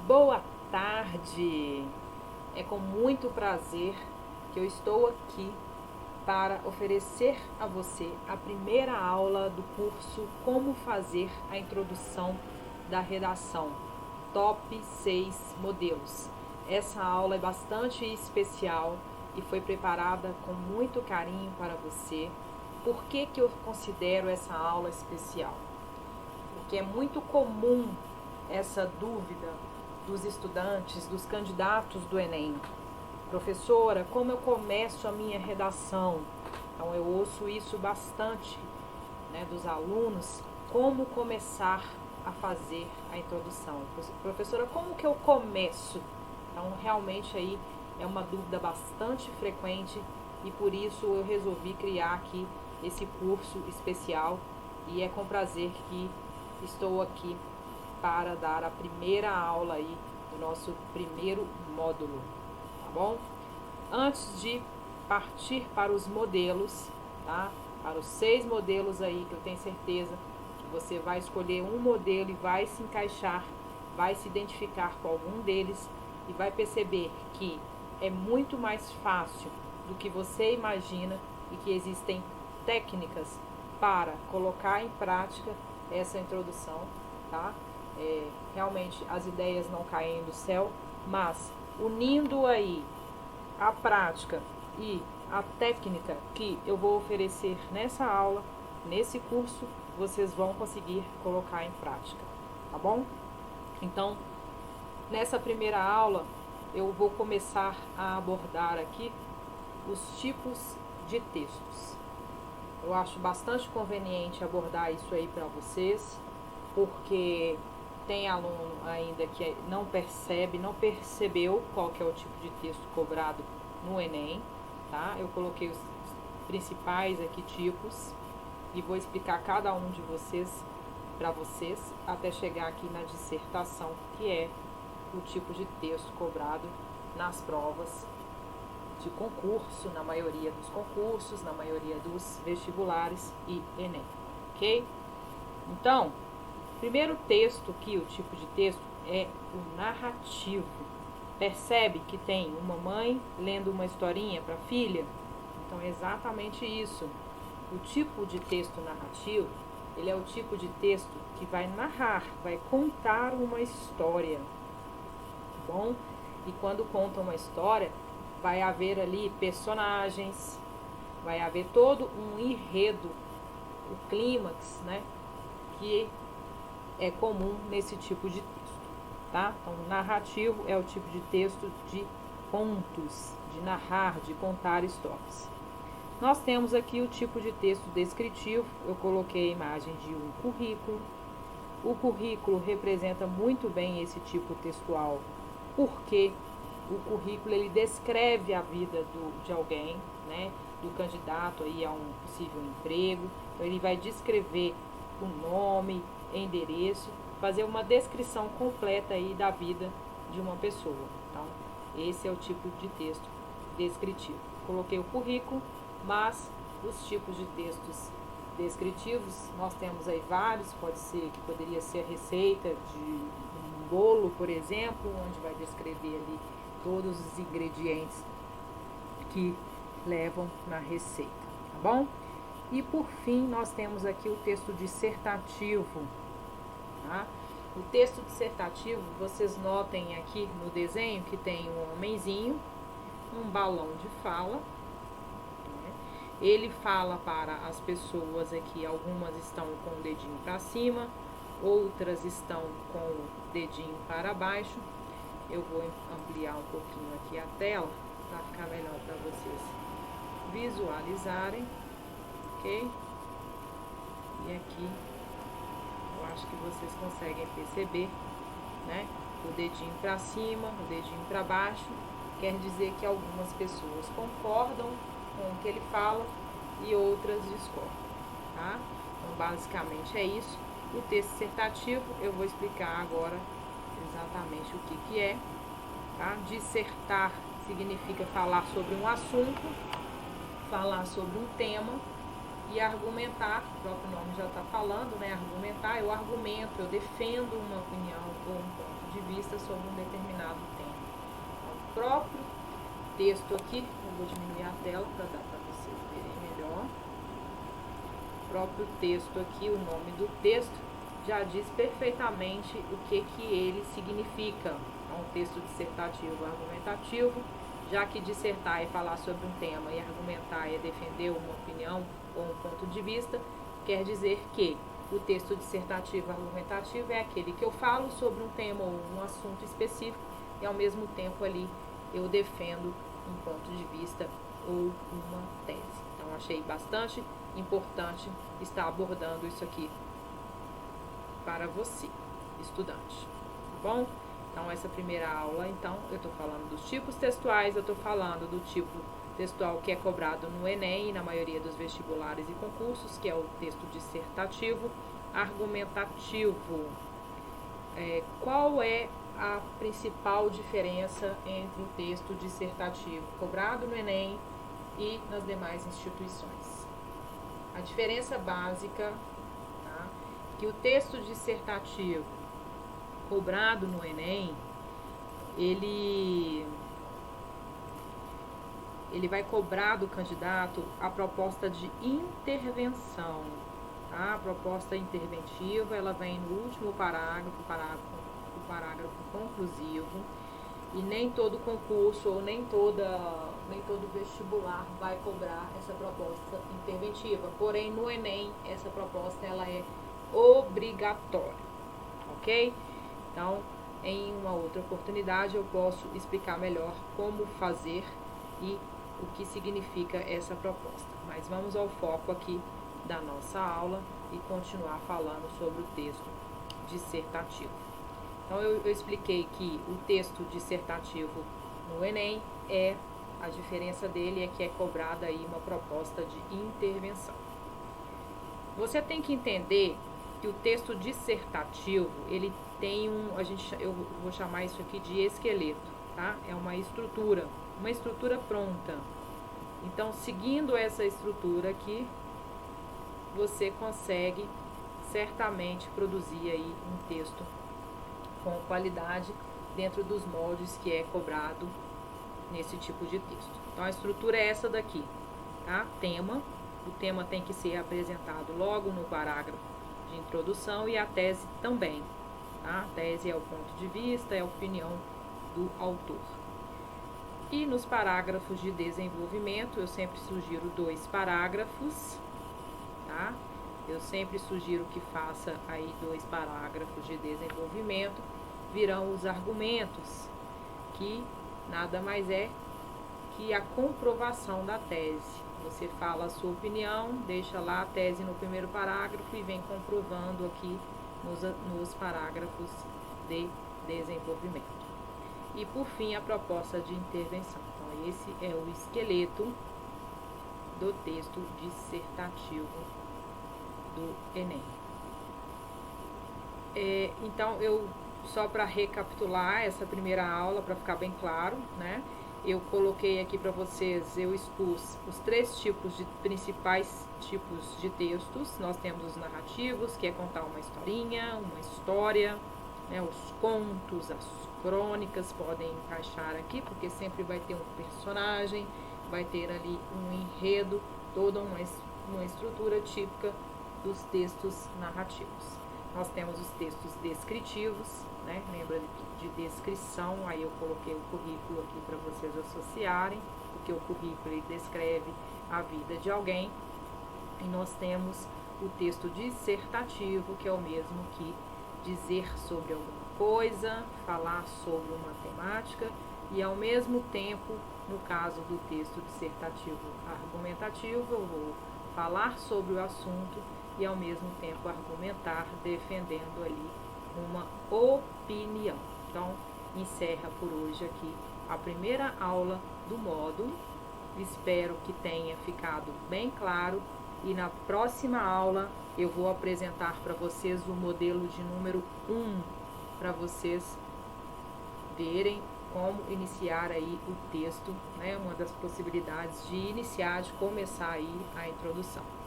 Boa tarde! É com muito prazer que eu estou aqui para oferecer a você a primeira aula do curso Como Fazer a Introdução da Redação Top 6 Modelos. Essa aula é bastante especial e foi preparada com muito carinho para você. Por que eu considero essa aula especial? Porque é muito comum essa dúvida dos estudantes, dos candidatos do Enem. Professora, como eu começo a minha redação? Então eu ouço isso bastante, né, dos alunos, como começar a fazer a introdução. Professora, como que eu começo? Então realmente aí é uma dúvida bastante frequente e por isso eu resolvi criar aqui esse curso especial e é com prazer que estou aqui para dar a primeira aula aí do nosso primeiro módulo, tá bom? Antes de partir para os modelos, tá? Para os 6 modelos aí, que eu tenho certeza que você vai escolher um modelo e vai se encaixar, vai se identificar com algum deles e vai perceber que é muito mais fácil do que você imagina e que existem técnicas para colocar em prática essa introdução, tá? Realmente as ideias não caem do céu, mas unindo aí a prática e a técnica que eu vou oferecer nessa aula, nesse curso, vocês vão conseguir colocar em prática, tá bom? Então, nessa primeira aula, eu vou começar a abordar aqui os tipos de textos. Eu acho bastante conveniente abordar isso aí para vocês, porque tem aluno ainda que não percebeu qual que é o tipo de texto cobrado no Enem, tá? Eu coloquei os principais aqui tipos e vou explicar cada um de vocês para vocês até chegar aqui na dissertação, que é o tipo de texto cobrado nas provas de concurso, na maioria dos concursos, na maioria dos vestibulares e Enem, ok? Então, primeiro texto aqui, o tipo de texto é o narrativo. Percebe que tem uma mãe lendo uma historinha para a filha? Então é exatamente isso. O tipo de texto narrativo, ele é o tipo de texto que vai narrar, vai contar uma história, tá bom? E quando conta uma história, vai haver ali personagens, vai haver todo um enredo, o clímax, né? Que é comum nesse tipo de texto, tá? Então, narrativo é o tipo de texto de contos, de narrar, de contar histórias. Nós temos aqui o tipo de texto descritivo. Eu coloquei a imagem de um currículo. O currículo representa muito bem esse tipo textual, porque o currículo ele descreve a vida de alguém, né? Do candidato aí a um possível emprego. Então, ele vai descrever o nome, endereço, fazer uma descrição completa aí da vida de uma pessoa. Então, esse é o tipo de texto descritivo. Coloquei o currículo, mas os tipos de textos descritivos, nós temos aí vários, poderia ser a receita de um bolo, por exemplo, onde vai descrever ali todos os ingredientes que levam na receita, tá bom? E por fim, nós temos aqui o texto dissertativo, tá? O texto dissertativo, vocês notem aqui no desenho que tem um homenzinho, um balão de fala, né? Ele fala para as pessoas aqui, algumas estão com o dedinho para cima, outras estão com o dedinho para baixo. Eu vou ampliar um pouquinho aqui a tela para ficar melhor para vocês visualizarem. Ok? E aqui eu acho que vocês conseguem perceber, né? O dedinho para cima, o dedinho para baixo, quer dizer que algumas pessoas concordam com o que ele fala e outras discordam, tá? Então basicamente é isso. O texto dissertativo eu vou explicar agora exatamente o que é, tá? Dissertar significa falar sobre um assunto, falar sobre um tema. E argumentar, o próprio nome já está falando, né? Argumentar, eu argumento, eu defendo uma opinião ou um ponto de vista. vista sobre um determinado tema. Então, o próprio texto aqui, eu vou diminuir a tela para dar para vocês verem melhor. O próprio texto aqui, o nome do texto, já diz perfeitamente o que ele significa. É um texto dissertativo argumentativo, já que dissertar é falar sobre um tema e argumentar é defender uma opinião ou um ponto de vista, quer dizer que o texto dissertativo argumentativo é aquele que eu falo sobre um tema ou um assunto específico e ao mesmo tempo ali eu defendo um ponto de vista ou uma tese. Então achei bastante importante estar abordando isso aqui para você, estudante, tá bom? Então essa primeira aula, então, eu estou falando dos tipos textuais, eu estou falando do tipo textual que é cobrado no Enem e na maioria dos vestibulares e concursos, que é o texto dissertativo argumentativo. Qual é a principal diferença entre o texto dissertativo cobrado no Enem e nas demais instituições? A diferença básica, tá? Que o texto dissertativo cobrado no Enem, ele vai cobrar do candidato a proposta de intervenção, tá? A proposta interventiva, ela vem no último parágrafo, o parágrafo conclusivo, e nem todo concurso ou nem todo vestibular vai cobrar essa proposta interventiva. Porém, no Enem, essa proposta ela é obrigatória, ok? Então, em uma outra oportunidade, eu posso explicar melhor como fazer e o que significa essa proposta. Mas vamos ao foco aqui da nossa aula e continuar falando sobre o texto dissertativo. Então, eu expliquei que o texto dissertativo no Enem a diferença dele é que é cobrada aí uma proposta de intervenção. Você tem que entender que o texto dissertativo, ele tem eu vou chamar isso aqui de esqueleto, tá? É uma estrutura pronta. Então, seguindo essa estrutura aqui, você consegue certamente produzir aí um texto com qualidade dentro dos moldes que é cobrado nesse tipo de texto. Então, a estrutura é essa daqui, tá? Tema. O tema tem que ser apresentado logo no parágrafo de introdução e a tese também, tá? A tese é o ponto de vista, é a opinião do autor. E nos parágrafos de desenvolvimento, eu sempre sugiro 2 parágrafos, tá? Eu sempre sugiro que faça aí 2 parágrafos de desenvolvimento, virão os argumentos, que nada mais é que a comprovação da tese. Você fala a sua opinião, deixa lá a tese no primeiro parágrafo e vem comprovando aqui nos parágrafos de desenvolvimento. E por fim, a proposta de intervenção. Então, esse é o esqueleto do texto dissertativo do Enem. Então, só para recapitular essa primeira aula, para ficar bem claro, né? Eu coloquei aqui para vocês, eu expus os 3 principais tipos de textos. Nós temos os narrativos, que é contar uma historinha, uma história, né? Os contos, as crônicas podem encaixar aqui, porque sempre vai ter um personagem, vai ter ali um enredo, toda uma estrutura típica dos textos narrativos. Nós temos os textos descritivos, né? Lembra de descrição, aí eu coloquei o currículo aqui para vocês associarem, porque o currículo ele descreve a vida de alguém. E nós temos o texto dissertativo, que é o mesmo que dizer sobre alguma coisa, falar sobre uma temática, e ao mesmo tempo, no caso do texto dissertativo argumentativo, eu vou falar sobre o assunto e ao mesmo tempo argumentar, defendendo ali uma opinião. Então, encerra por hoje aqui a primeira aula do módulo. Espero que tenha ficado bem claro e na próxima aula eu vou apresentar para vocês o modelo de número 1, para vocês verem como iniciar aí o texto, né? Uma das possibilidades de iniciar, de começar aí a introdução.